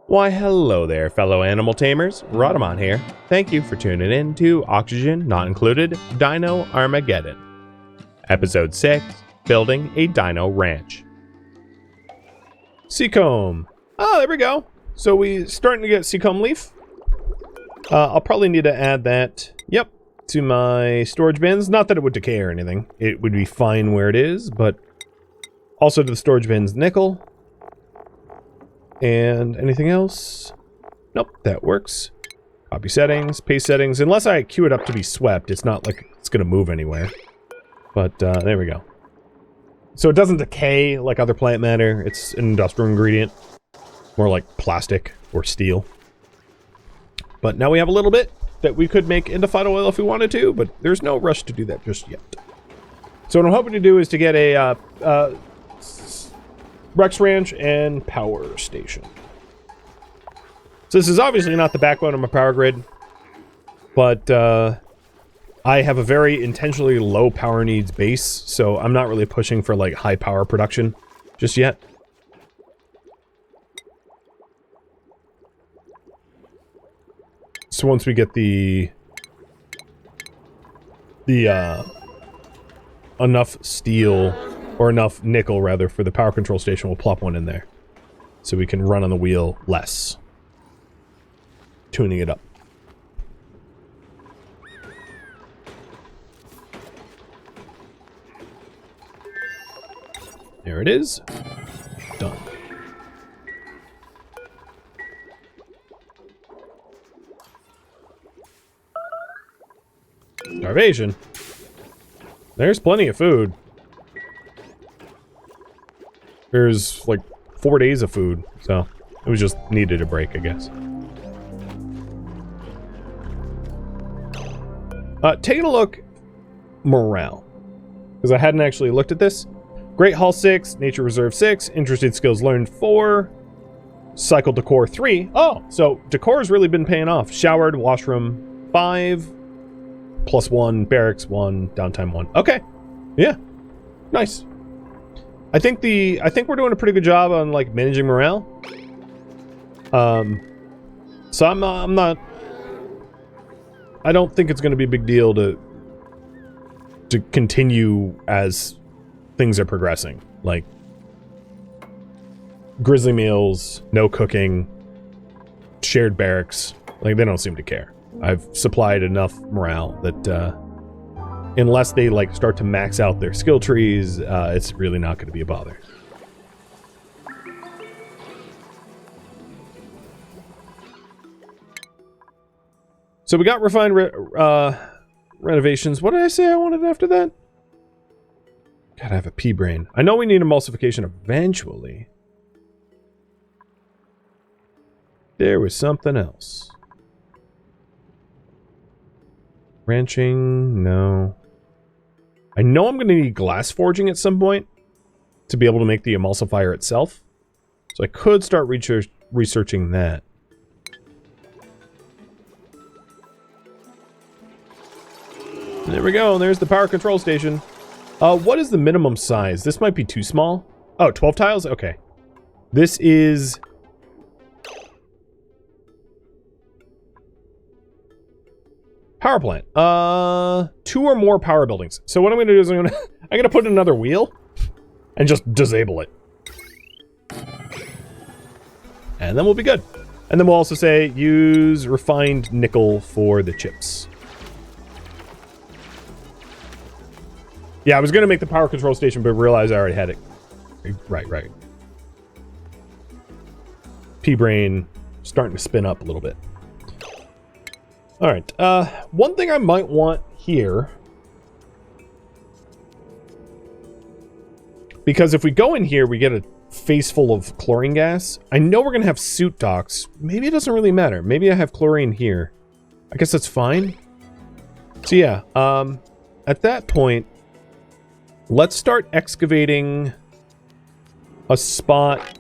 Why, hello there, fellow animal tamers. Rhadamant here. Thank you for tuning in to Oxygen Not Included Dino Armageddon. Episode 6, Building a Dino Ranch. Seacomb. Oh, there we go. So we starting to get seacomb leaf. I'll probably need to add that, to my storage bins. Not that it would decay or anything. It would be fine where it is, but also to the storage bins nickel. And anything else? Nope, that works. Copy settings, paste settings. Unless I queue it up to be swept, it's not like it's going to move anywhere. But there we go. So it doesn't decay like other plant matter. It's an industrial ingredient. More like plastic or steel. But now we have a little bit that we could make into phyto oil if we wanted to, but there's no rush to do that just yet. So what I'm hoping to do is to get a Rex Ranch and power station. So this is obviously not the backbone of my power grid, but I have a very intentionally low power needs base, so I'm not really pushing for like high power production just yet. So once we get the enough steel, or enough nickel rather, for the power control station, we'll plop one in there. So we can run on the wheel less. Tuning it up. There it is. Done. Starvation. There's plenty of food. There's like 4 days of food, so it was just needed a break, I guess. Taking a look, morale, because I hadn't actually looked at this. Great Hall 6, Nature Reserve 6, Interested Skills Learned 4, Cycle Decor 3. Oh, so decor has really been paying off. Showered, washroom 5, +1, barracks 1, downtime 1. Okay, yeah, nice. I think we're doing a pretty good job on like managing morale. So I'm not. I don't think it's going to be a big deal to continue as things are progressing. Like grizzly meals, no cooking, shared barracks. Like they don't seem to care. I've supplied enough morale that unless they like start to max out their skill trees, it's really not going to be a bother. So we got refined renovations. What did I say I wanted after that? Gotta have a pea brain. I know we need emulsification eventually. There was something else. Ranching, no. I know I'm going to need glass forging at some point to be able to make the emulsifier itself. So I could start researching that. And there we go. There's the power control station. What is the minimum size? This might be too small. Oh, 12 tiles? Okay. This is... power plant. 2 or more power buildings. So what I'm going to do is I'm going to put in another wheel and just disable it. And then we'll be good. And then we'll also say use refined nickel for the chips. Yeah, I was going to make the power control station, but realized I already had it. Right. P-brain starting to spin up a little bit. Alright, one thing I might want here, because if we go in here, we get a face full of chlorine gas. I know we're going to have suit docks. Maybe it doesn't really matter. Maybe I have chlorine here. I guess that's fine. So yeah, at that point, let's start excavating a spot,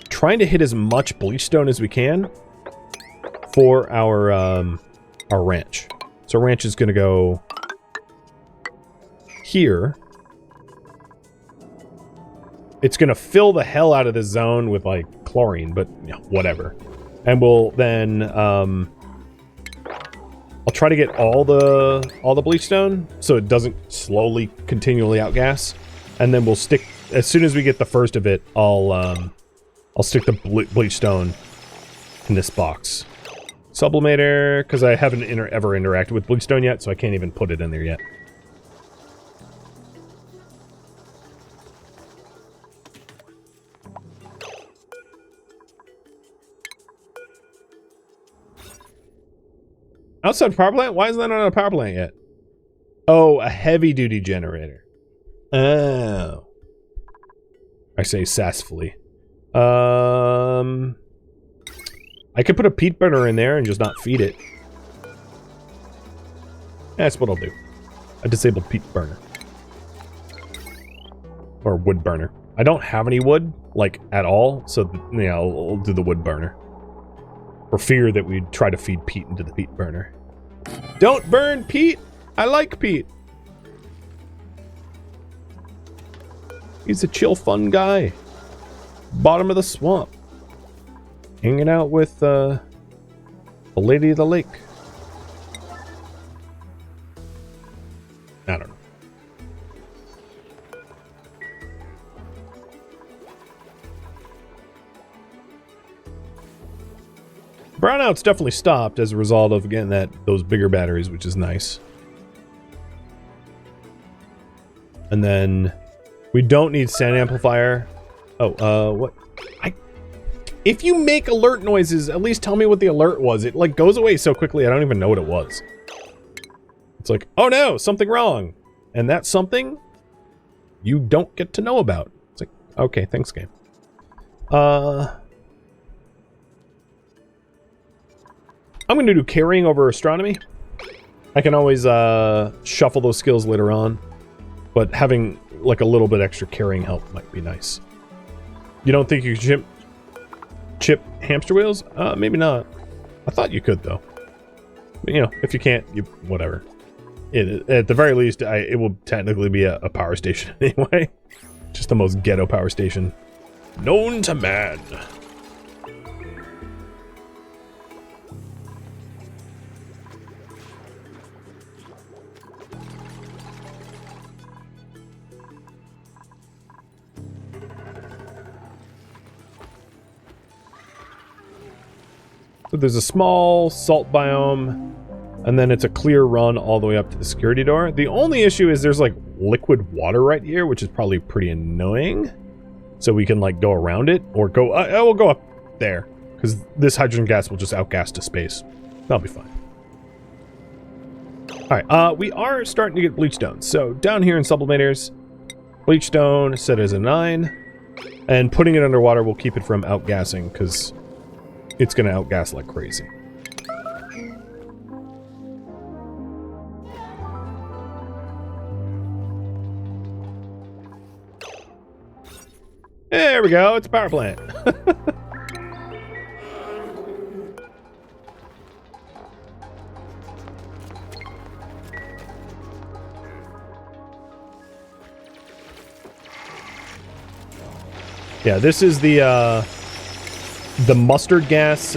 trying to hit as much bleach stone as we can for our ranch. So ranch is going to go here. it's going to fill the hell out of this zone with, like, chlorine, but you know, whatever. And we'll then, I'll try to get all the bleach stone so it doesn't slowly, continually outgas. And then we'll stick, as soon as we get the first of it, I'll stick the bleach stone in this box. Sublimator, because I haven't ever interacted with bleach stone yet, so I can't even put it in there yet. Outside power plant? Why is that not a power plant yet? Oh, a heavy-duty generator. Oh. I say sassfully. I could put a peat burner in there and just not feed it. That's what I'll do. A disabled peat burner. Or wood burner. I don't have any wood, like, at all, so, yeah, I'll do the wood burner. For fear that we'd try to feed peat into the peat burner. Don't burn peat! I like peat! He's a chill, fun guy. Bottom of the swamp. Hanging out with, the lady of the lake. I don't know. Brownout's definitely stopped as a result of getting those bigger batteries, which is nice. And then we don't need sand amplifier. Oh, what? If you make alert noises, at least tell me what the alert was. It like goes away so quickly I don't even know what it was. It's like, oh no, something wrong. And that's something you don't get to know about. It's like, okay, thanks, game. I'm going to do carrying over astronomy. I can always shuffle those skills later on, but having like a little bit extra carrying help might be nice. You don't think you can chip hamster wheels? Maybe not. I thought you could though. But, you know, if you can't, you whatever. At the very least, it will technically be a power station anyway. Just the most ghetto power station known to man. So there's a small salt biome, and then it's a clear run all the way up to the security door. The only issue is there's like liquid water right here, which is probably pretty annoying. So we can like go around it, or go, we'll go up there, because this hydrogen gas will just outgas to space. That'll be fine. Alright, we are starting to get bleach stones. So down here in sublimators, bleach stone set as a 9, and putting it underwater will keep it from outgassing, because it's going to outgas like crazy. There we go, it's a power plant. Yeah, this is the mustard gas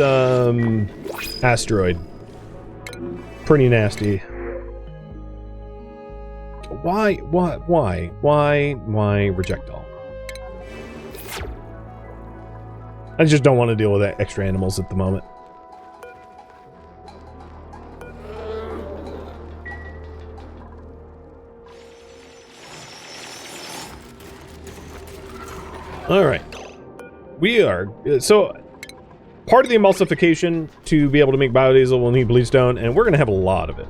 asteroid. Pretty nasty. Why reject all? I just don't want to deal with that extra animals at the moment. All right. We are so part of the emulsification to be able to make biodiesel will need bleach stone, and we're going to have a lot of it.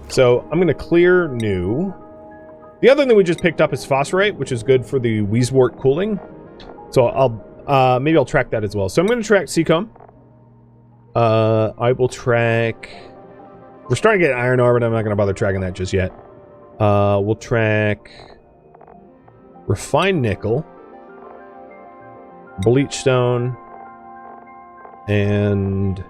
So I'm going to clear new. The other thing we just picked up is phosphorite, which is good for the Wheezewort cooling. So I'll maybe I'll track that as well. So I'm going to track Seacomb. I will track. We're starting to get iron ore, but I'm not going to bother tracking that just yet. We'll track refined nickel, bleach stone, and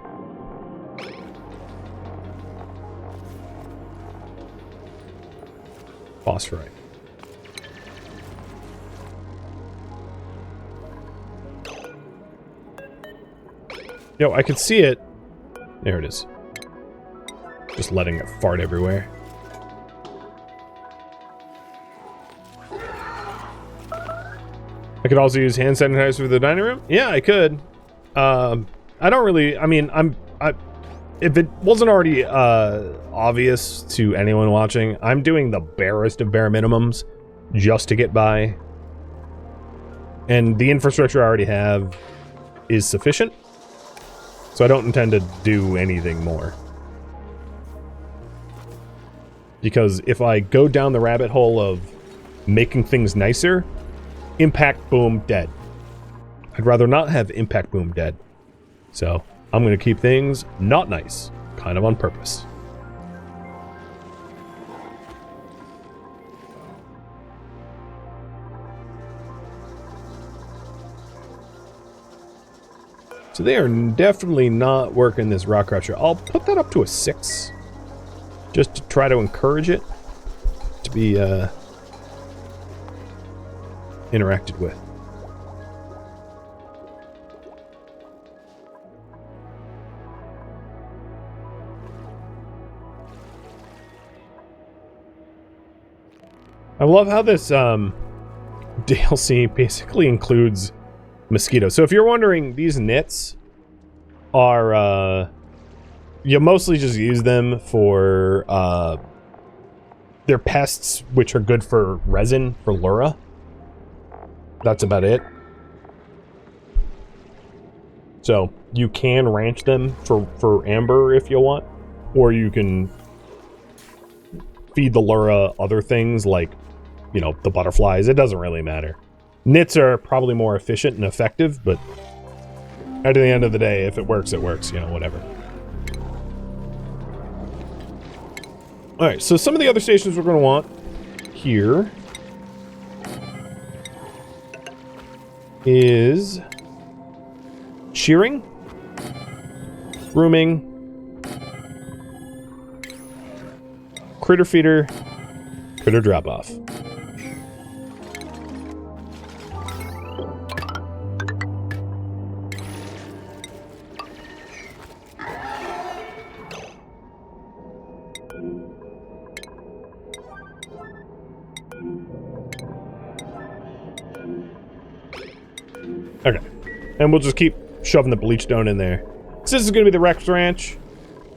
phosphorite. Yo, I can see it. There it is. Just letting it fart everywhere. I could also use hand sanitizer for the dining room. Yeah, I could. I don't really. I mean, if it wasn't already obvious to anyone watching, I'm doing the barest of bare minimums just to get by, and the infrastructure I already have is sufficient, so I don't intend to do anything more. Because if I go down the rabbit hole of making things nicer, impact boom dead. I'd rather not have impact boom dead. So I'm going to keep things not nice, kind of on purpose. So they are definitely not working this rock crusher. I'll put that up to a 6. Just to try to encourage it to be interacted with. I love how this DLC basically includes mosquitoes. So if you're wondering, these nits are you mostly just use them for they're pests, which are good for resin for Lura. That's about it. So you can ranch them for amber if you want, or you can feed the Lura other things like, you know, the butterflies. It doesn't really matter. Nits are probably more efficient and effective, but at the end of the day, if it works, it works, you know, whatever. Alright, so some of the other stations we're going to want here is shearing, grooming, critter feeder, critter drop-off. Okay, and we'll just keep shoving the bleach stone in there. So this is going to be the Rex Ranch.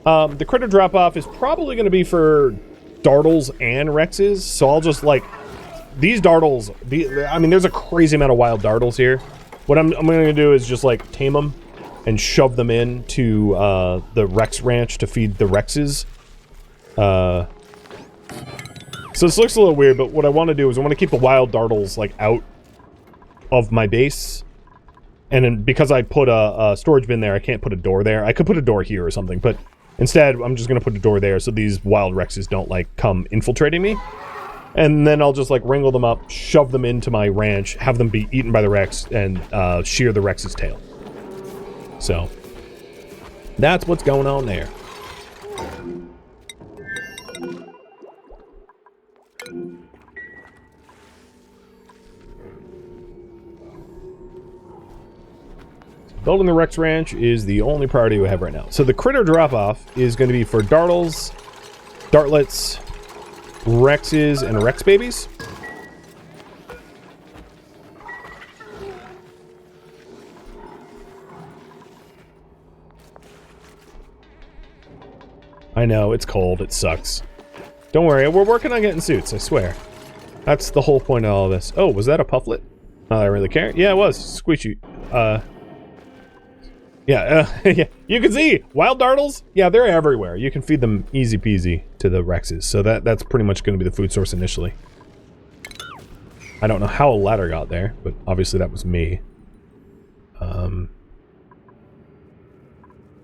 The critter drop-off is probably going to be for Dartles and Rexes, so I'll just, like, these Dartles, I mean, there's a crazy amount of wild Dartles here. What I'm going to do is just, like, tame them and shove them into the Rex Ranch to feed the Rexes. So this looks a little weird, but what I want to do is I want to keep the wild Dartles, like, out of my base. And then because I put a storage bin there, I can't put a door there. I could put a door here or something, but instead I'm just going to put a door there so these wild Rexes don't, like, come infiltrating me. And then I'll just, like, wrangle them up, shove them into my ranch, have them be eaten by the Rex, and shear the Rex's tail. So that's what's going on there. Building the Rex Ranch is the only priority we have right now. So the critter drop-off is going to be for Dartles, Dartlets, Rexes, and Rex babies. I know, it's cold, it sucks. Don't worry, we're working on getting suits, I swear. That's the whole point of all this. Oh, was that a pufflet? Not that I really care. Yeah, it was. Squishy. Yeah, yeah, you can see wild Dartles. Yeah, they're everywhere. You can feed them easy peasy to the Rexes. So that's pretty much going to be the food source initially. I don't know how a ladder got there, but obviously that was me.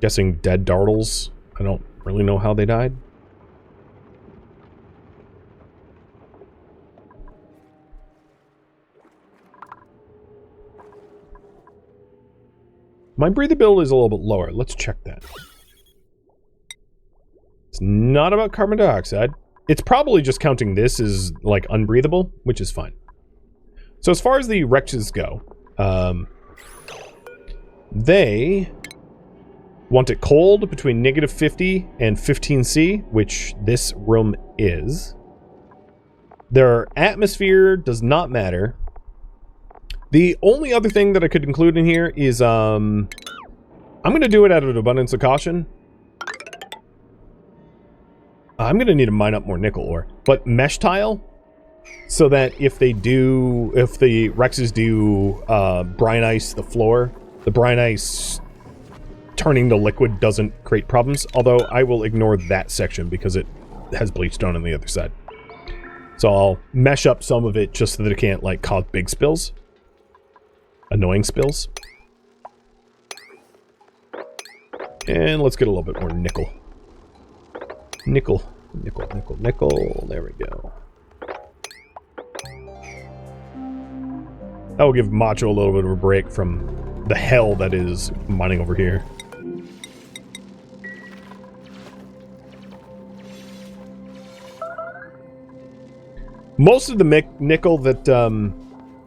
Guessing dead Dartles. I don't really know how they died. My breathability is a little bit lower. Let's check that. It's not about carbon dioxide. It's probably just counting this as, like, unbreathable, which is fine. So as far as the Rexes go, they Want it cold between -50 and 15C, which this room is. Their atmosphere does not matter. The only other thing that I could include in here is, I'm going to do it out of an abundance of caution. I'm going to need to mine up more nickel ore. But mesh tile, so that if the Rexes do brine ice the floor, the brine ice turning to liquid doesn't create problems. Although I will ignore that section because it has bleach stone on the other side. So I'll mesh up some of it just so that it can't, like, cause big spills. Annoying spills. And let's get a little bit more nickel. Nickel. There we go. That will give Macho a little bit of a break from the hell that is mining over here. Most of the nickel that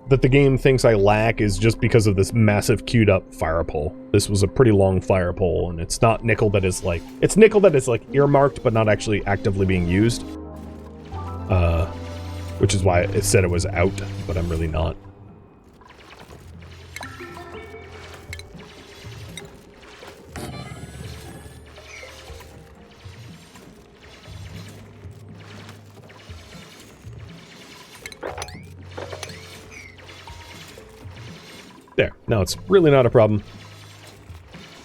that the game thinks I lack is just because of this massive queued up fire pole. This was a pretty long fire pole, and it's not nickel that is like... It's nickel that is like earmarked, but not actually actively being used. Which is why it said it was out, but I'm really not. There. Now it's really not a problem.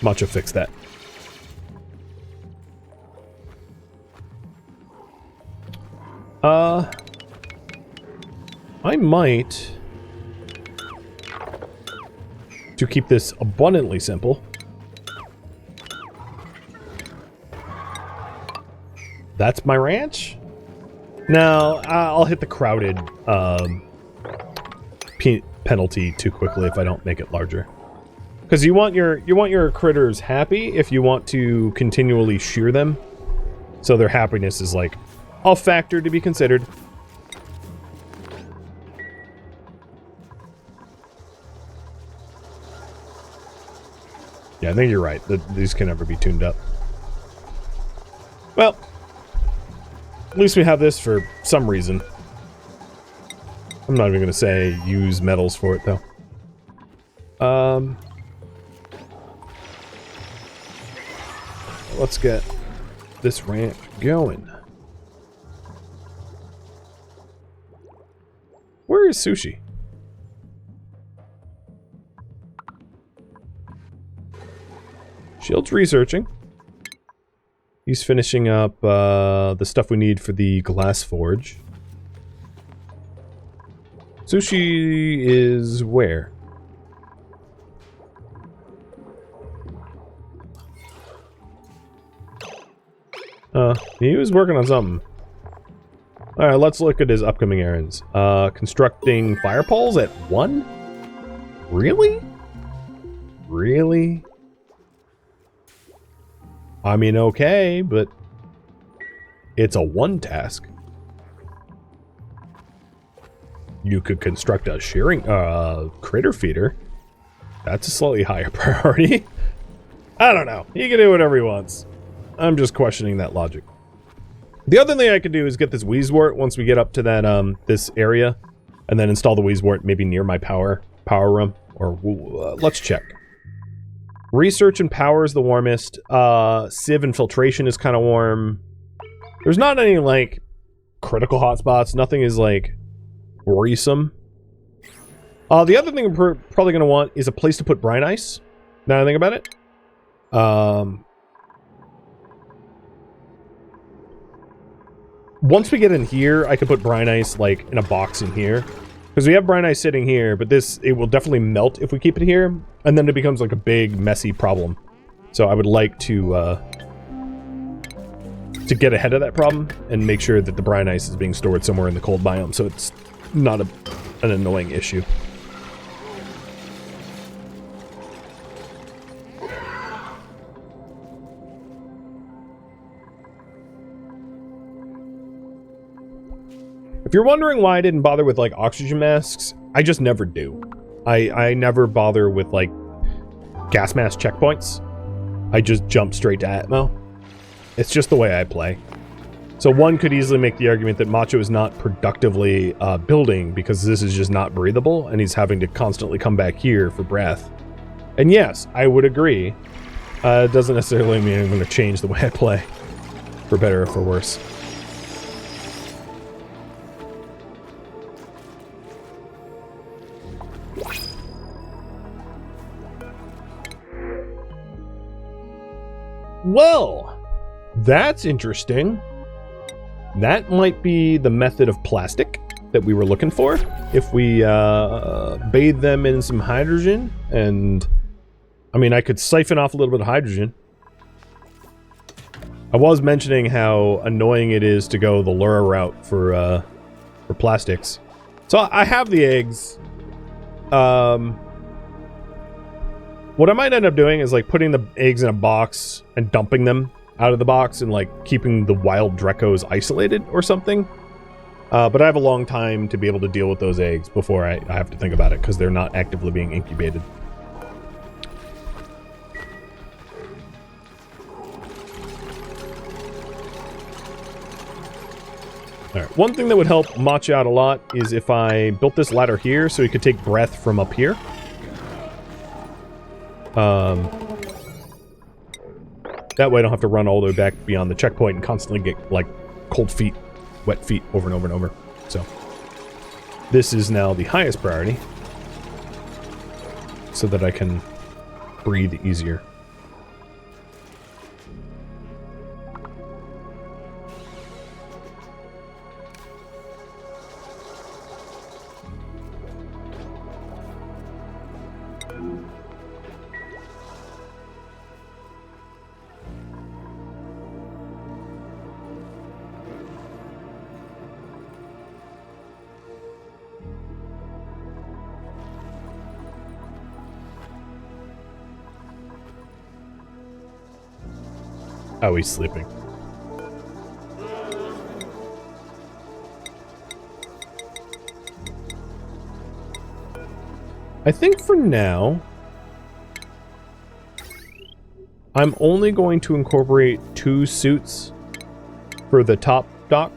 Macho fixed that. I might, to keep this abundantly simple, that's my ranch? No, I'll hit the crowded penalty too quickly if I don't make it larger. Because you want your critters happy if you want to continually shear them. So their happiness is like a factor to be considered. Yeah, I think you're right. These can never be tuned up. Well, at least we have this for some reason. I'm not even going to say use metals for it, though. Let's get this ranch going. Where is Sushi? Shield's researching. He's finishing up the stuff we need for the glass forge. Sushi is where? He was working on something. Alright, let's look at his upcoming errands. Constructing fire poles at 1? Really? Really? I mean, okay, but it's a 1 task. You could construct a shearing, critter feeder. That's a slightly higher priority. I don't know. He can do whatever he wants. I'm just questioning that logic. The other thing I could do is get this Wheezewort once we get up to that, this area. And then install the Wheezewort maybe near my power room. Or, let's check. Research and power is the warmest. Civ and filtration is kind of warm. There's not any, like, critical hotspots. Nothing is, like, worrisome. The other thing we're probably going to want is a place to put brine ice. Now I think about it. Once we get in here, I could put brine ice, like, in a box in here. Because we have brine ice sitting here, but it will definitely melt if we keep it here. And then it becomes, like, a big, messy problem. So I would like to get ahead of that problem and make sure that the brine ice is being stored somewhere in the cold biome, so it's not an annoying issue. If you're wondering why I didn't bother with, like, oxygen masks, I just never do. I never bother with, like, gas mask checkpoints. I just jump straight to Atmo. It's just the way I play. So one could easily make the argument that Macho is not productively building because this is just not breathable, and he's having to constantly come back here for breath. And yes, I would agree. It doesn't necessarily mean I'm going to change the way I play, for better or for worse. Well, that's interesting. That might be the method of plastic that we were looking for. If we bathe them in some hydrogen, and I mean, I could siphon off a little bit of hydrogen. I was mentioning how annoying it is to go the lure route for plastics. So I have the eggs. What I might end up doing is like putting the eggs in a box and dumping them out of the box and like keeping the wild Drecos isolated or something. But I have a long time to be able to deal with those eggs before I have to think about it because they're not actively being incubated. Alright, one thing that would help Macho out a lot is if I built this ladder here so he could take breath from up here. That way I don't have to run all the way back beyond the checkpoint and constantly get, like, cold feet, wet feet over and over and over. So, this is now the highest priority so that I can breathe easier. Oh, he's sleeping. I think for now, I'm only going to incorporate 2 suits for the top dock.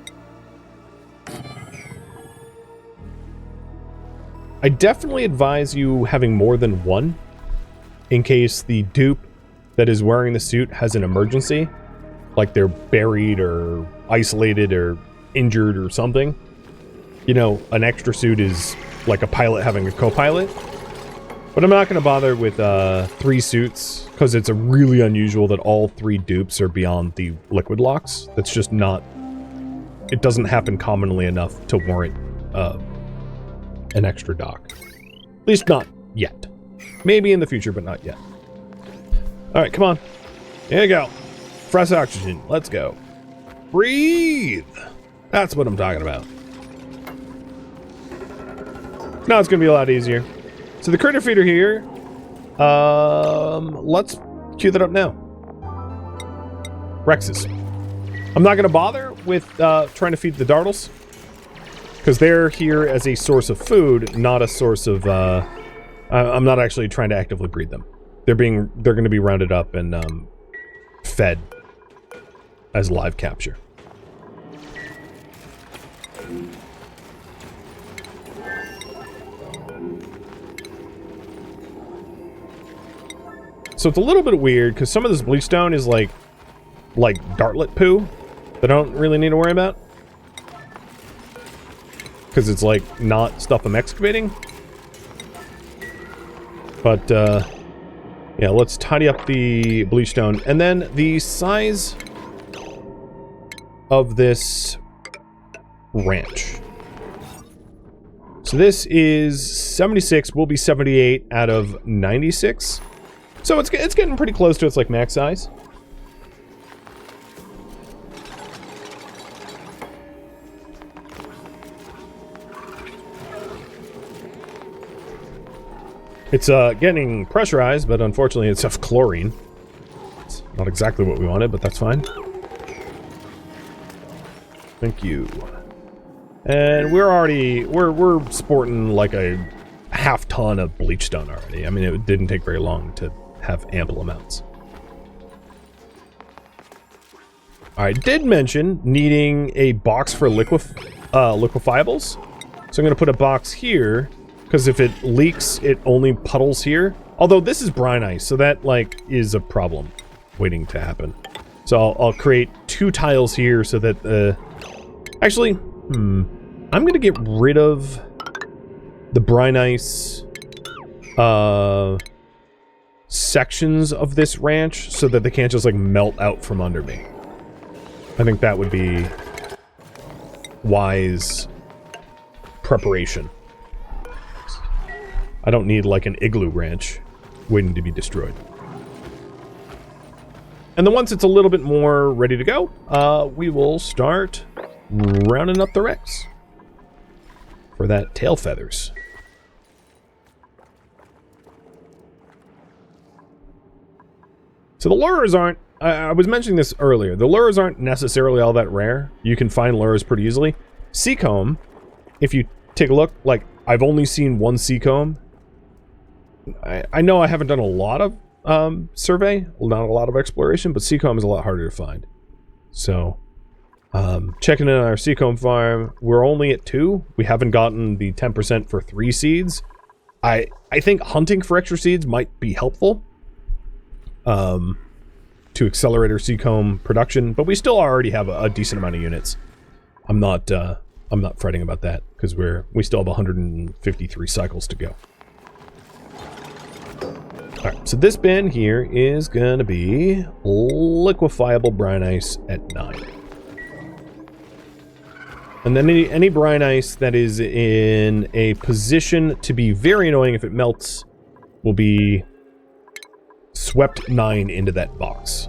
I definitely advise you having more than one in case the dupe that is wearing the suit has an emergency, like they're buried or isolated or injured or something. You know, an extra suit is like a pilot having a co-pilot. But I'm not going to bother with 3 suits because it's really unusual that all 3 dupes are beyond the liquid locks. That's just not... It doesn't happen commonly enough to warrant an extra dock. At least not yet. Maybe in the future, but not yet. Alright, come on. Here you go. Fresh oxygen. Let's go. Breathe! That's what I'm talking about. Now it's going to be a lot easier. So the critter feeder here, let's cue that up now. Rexes. I'm not going to bother with trying to feed the dartles, because they're here as a source of food, not a source of... I'm not actually trying to actively breed them. They're going to be rounded up and fed as live capture. So it's a little bit weird because some of this bleach stone is like dartlet poo that I don't really need to worry about, because it's like not stuff I'm excavating. But yeah, let's tidy up the bleach stone. And then the size of this ranch. So this is 76, will be 78 out of 96. So it's getting pretty close to its like max size. It's getting pressurized, but unfortunately it's of chlorine. It's not exactly what we wanted, but that's fine. Thank you. And we're sporting like a half ton of bleach stone already. I mean, it didn't take very long to have ample amounts. I did mention needing a box for liquefiables. So I'm going to put a box here, because if it leaks, it only puddles here. Although this is brine ice, so that, like, is a problem waiting to happen. So I'll create 2 tiles here so that, actually, I'm going to get rid of the brine ice, sections of this ranch so that they can't just, like, melt out from under me. I think that would be wise preparation. I don't need, like, an igloo ranch waiting to be destroyed. And then once it's a little bit more ready to go, we will start rounding up the wrecks for that tail feathers. So the lures aren't, I was mentioning this earlier, the lures aren't necessarily all that rare. You can find lures pretty easily. Seacomb, if you take a look, like, I've only seen 1 seacomb. I know I haven't done a lot of survey, not a lot of exploration, but seacomb is a lot harder to find. So, checking in on our seacomb farm, we're only at 2. We haven't gotten the 10% for 3 seeds. I think hunting for extra seeds might be helpful. To accelerate our seacomb production, but we still already have a decent amount of units. I'm not fretting about that because we still have 153 cycles to go. All right, so this bin here is gonna be liquefiable brine ice at 9, and then any brine ice that is in a position to be very annoying if it melts will be swept 9 into that box,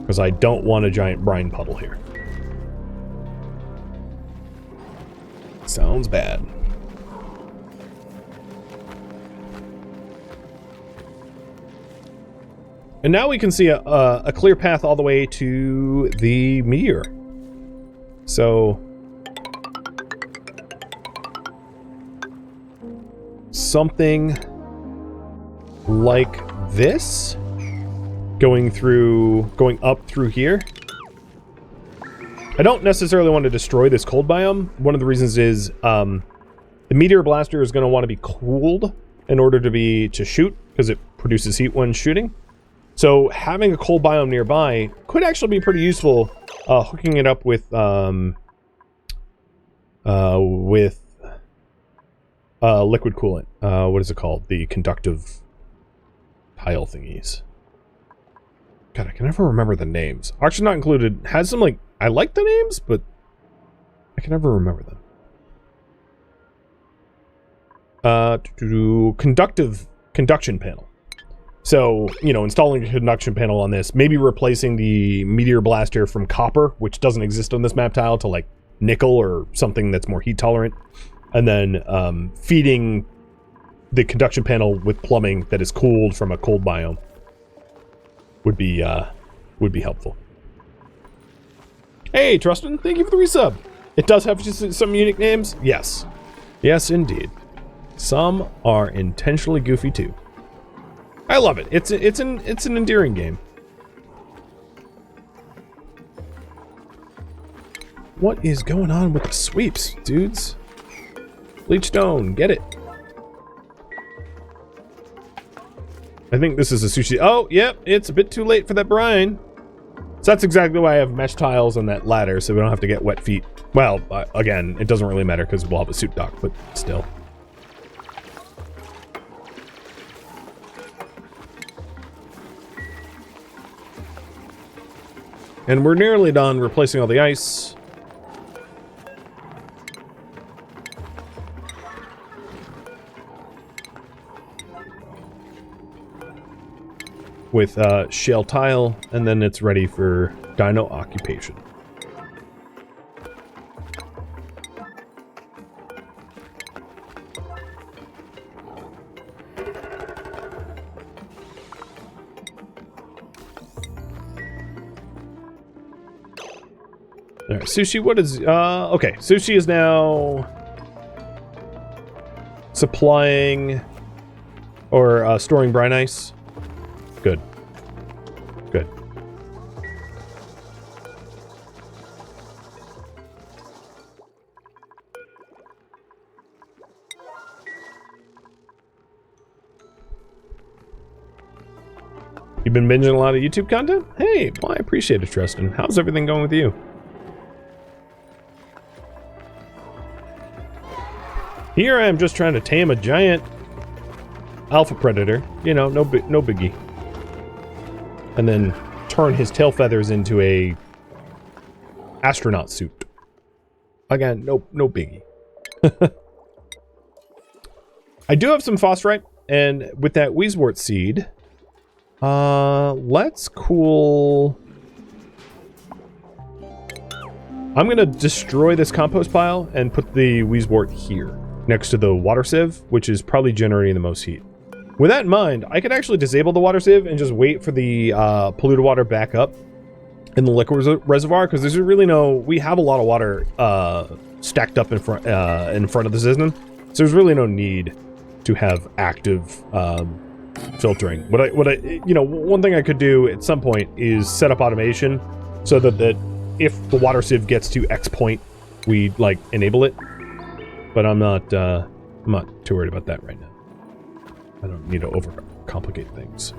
because I don't want a giant brine puddle here. Sounds bad. And now we can see a clear path all the way to the meteor. So something like this going up through here. I don't necessarily want to destroy this cold biome. One of the reasons is the meteor blaster is going to want to be cooled in order to shoot, because it produces heat when shooting. So having a cold biome nearby could actually be pretty useful, hooking it up with liquid coolant. What is it called? The conductive tile thingies. God, I can never remember the names. Oxygen Not Included has some, like, I like the names, but I can never remember them. Conduction panel. So, you know, installing a conduction panel on this, maybe replacing the meteor blaster from copper, which doesn't exist on this map tile, to, like, nickel or something that's more heat tolerant, and then feeding the conduction panel with plumbing that is cooled from a cold biome would be helpful. Hey, Trustin, thank you for the resub. It does have just some unique names. Yes, yes, indeed. Some are intentionally goofy too. I love it. It's an endearing game. What is going on with the sweeps, dudes? Bleach stone, get it. I think this is a sushi. Oh, yep, it's a bit too late for that brine. So that's exactly why I have mesh tiles on that ladder, so we don't have to get wet feet. Well, again, it doesn't really matter because we'll have a suit dock, but still. And we're nearly done replacing all the ice. With shale tile, and then it's ready for dino occupation. All right, Sushi, what is... okay, Sushi is now supplying or storing brine ice. Good. Good. You've been binging a lot of YouTube content? Hey, well, I appreciate it, Tristan. How's everything going with you? Here I am just trying to tame a giant alpha predator. You know, no biggie. And then turn his tail feathers into a astronaut suit. Again, no biggie. I do have some phosphorite, and with that Weezwort seed, let's cool... I'm gonna destroy this compost pile and put the Weezwort here, next to the water sieve, which is probably generating the most heat. With that in mind, I could actually disable the water sieve and just wait for the polluted water back up in the liquid reservoir, because there's really we have a lot of water stacked up in front of the system, so there's really no need to have active filtering. What I one thing I could do at some point is set up automation so that if the water sieve gets to X point, we like enable it. But I'm not too worried about that right now. I don't need to overcomplicate things.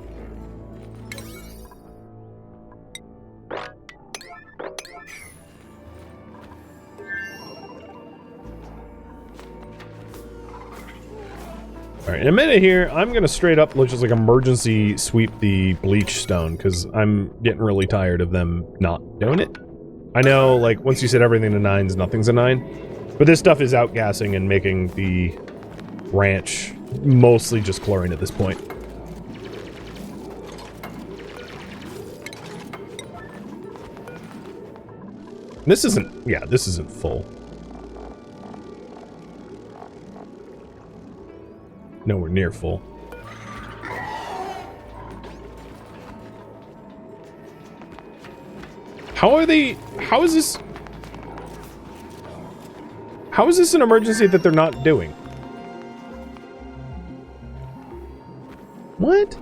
Alright, in a minute here, I'm gonna straight up just like emergency sweep the bleach stone, because I'm getting really tired of them not doing it. I know, like, once you set everything to 9s, nothing's a 9. But this stuff is outgassing and making the ranch mostly just chlorine at this point. This isn't full. Nowhere near full. How is this an emergency that they're not doing? What?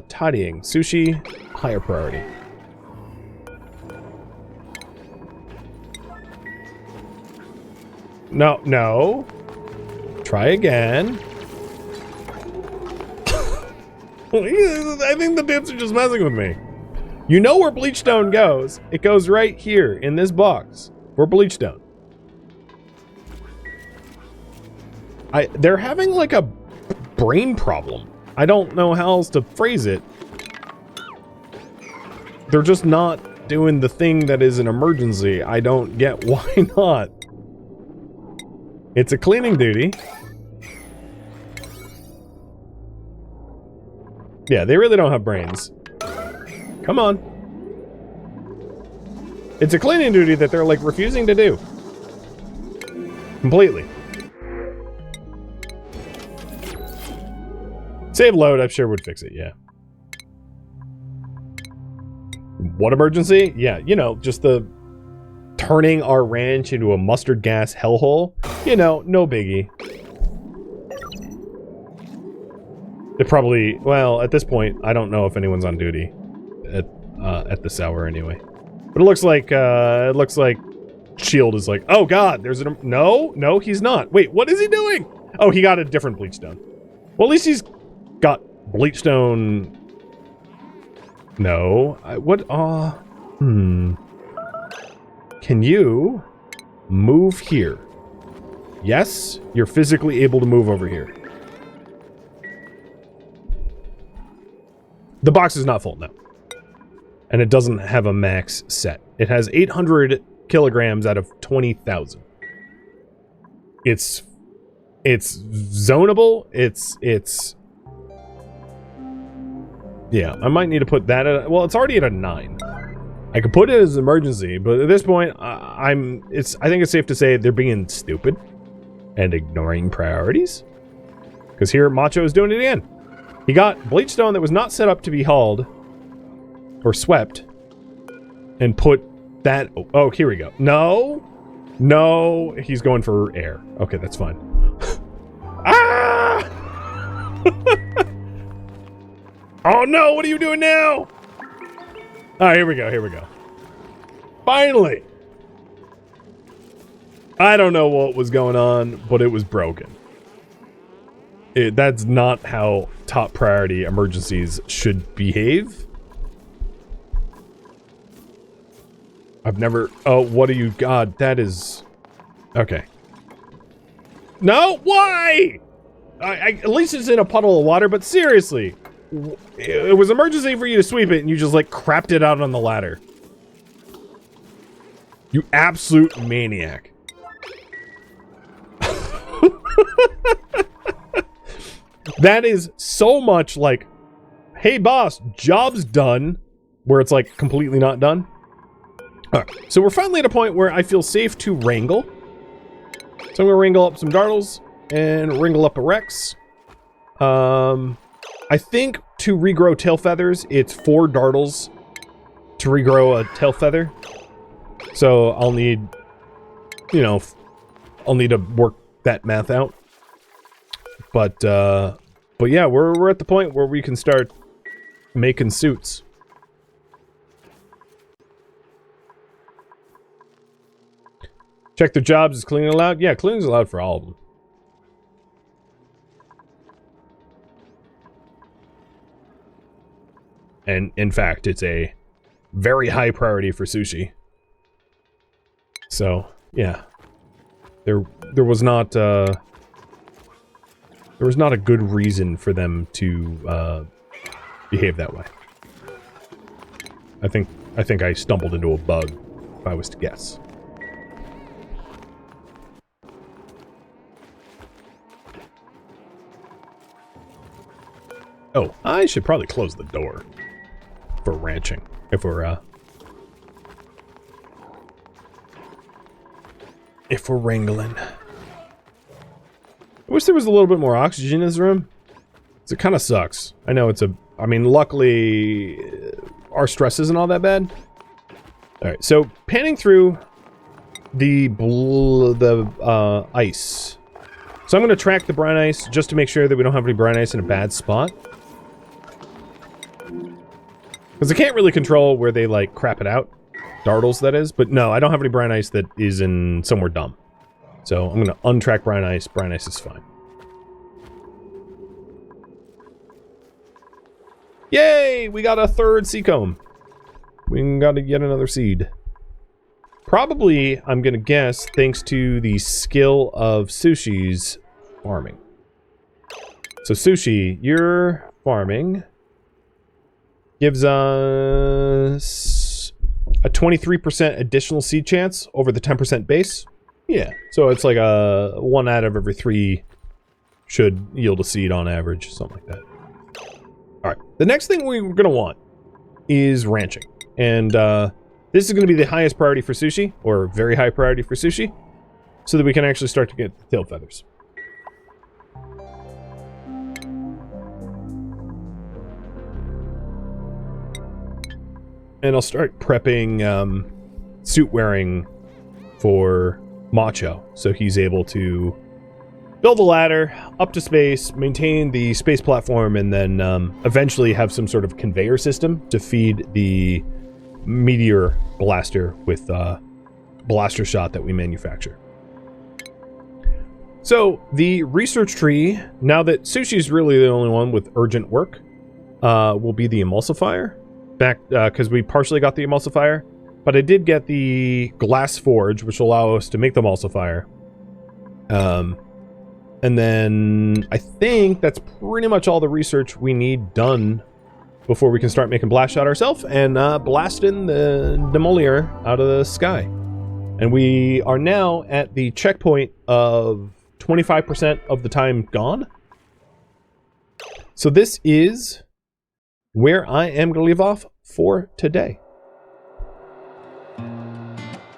Tidying. Sushi, higher priority. No. Try again. I think the dupes are just messing with me. You know where bleachstone goes. It goes right here in this box for bleachstone. They're having like a brain problem. I don't know how else to phrase it. They're just not doing the thing that is an emergency. I don't get why not. It's a cleaning duty. Yeah, they really don't have brains. Come on. It's a cleaning duty that they're like refusing to do. Completely. Save load, I'm sure would fix it, yeah. What emergency? Yeah, you know, just the turning our ranch into a mustard gas hellhole. You know, no biggie. It probably, well, at this point, I don't know if anyone's on duty at this hour anyway. But it looks like Shield is like, oh god, there's an, no, he's not. Wait, what is he doing? Oh, he got a different bleachstone. Well, at least he's got bleachstone. No, Can you move here? Yes, you're physically able to move over here. The box is not full, no. And it doesn't have a max set. It has 800 kilograms out of 20,000. It's zonable. It's yeah, I might need to put that at, well, it's already at a 9. I could put it as an emergency, but at this point, I think it's safe to say they're being stupid and ignoring priorities. Because here, Macho is doing it again. He got bleachstone that was not set up to be hauled or swept and put that... Oh, here we go. No, he's going for air. Okay, that's fine. Ah! Oh no, what are you doing now? Alright, here we go. Finally! I don't know what was going on, but it was broken. That's not how top priority emergencies should behave. I've never... Oh, what are you... God, that is... Okay. No, why? At least it's in a puddle of water, but seriously. It was emergency for you to sweep it, and you just, like, crapped it out on the ladder. You absolute maniac. That is so much like, hey boss, job's done, where it's like completely not done. All right, so we're finally at a point where I feel safe to wrangle. So I'm gonna wrangle up some dartles and wrangle up a Rex. I think to regrow tail feathers, it's 4 dartles to regrow a tail feather. So I'll need, you know, I'll need to work that math out. But yeah, we're at the point where we can start making suits. Check their jobs. Is cleaning allowed? Yeah, cleaning's allowed for all of them. And in fact, it's a very high priority for sushi. So yeah, there was not a good reason for them to behave that way. I think I stumbled into a bug, if I was to guess. Oh, I should probably close the door for ranching if we're wrangling. I wish there was a little bit more oxygen in this room. It kind of sucks. I know it's I mean, luckily, our stress isn't all that bad. Alright, so panning through the ice. So I'm going to track the brine ice just to make sure that we don't have any brine ice in a bad spot. Because I can't really control where they, like, crap it out. Dartles, that is. But no, I don't have any brine ice that is in somewhere dumb. So I'm going to untrack brine ice. Brine ice is fine. Yay! We got a 3rd sea comb. We got to get another seed. Probably, I'm going to guess, thanks to the skill of Sushi's farming. So Sushi, your farming gives us a 23% additional seed chance over the 10% base. Yeah, so it's like a 1 out of every 3 should yield a seed on average, something like that. All right, the next thing we're going to want is ranching. And this is going to be the highest priority for Sushi, or very high priority for Sushi, so that we can actually start to get the tail feathers. And I'll start prepping suit wearing for Macho, so he's able to build a ladder up to space, maintain the space platform, and then eventually have some sort of conveyor system to feed the meteor blaster with blaster shot that we manufacture. So the research tree, now that Sushi's really the only one with urgent work, will be the emulsifier. Back because we partially got the emulsifier, but I did get the glass forge, which will allow us to make the emulsifier. And then I think that's pretty much all the research we need done before we can start making blast shot ourselves and blasting the demolior out of the sky. And we are now at the checkpoint of 25% of the time gone. So this is where I am going to leave off for today.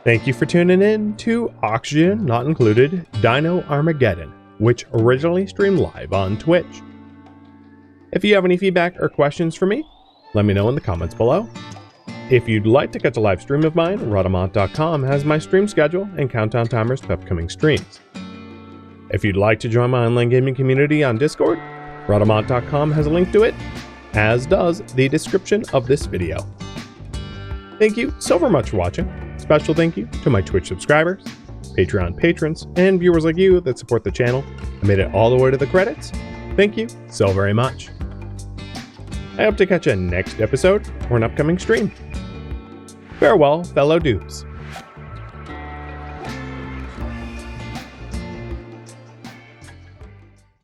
Thank you for tuning in to Oxygen Not Included Dino Armageddon, which originally streamed live on Twitch. If you have any feedback or questions for me, let me know in the comments below. If you'd like to catch a live stream of mine, Rhadamant.com has my stream schedule and countdown timers to upcoming streams. If you'd like to join my online gaming community on Discord, Rhadamant.com has a link to it, as does the description of this video. Thank you so very much for watching. Special thank you to my Twitch subscribers, Patreon patrons, and viewers like you that support the channel and made it all the way to the credits. Thank you so very much. I hope to catch you next episode or an upcoming stream. Farewell, fellow dupes.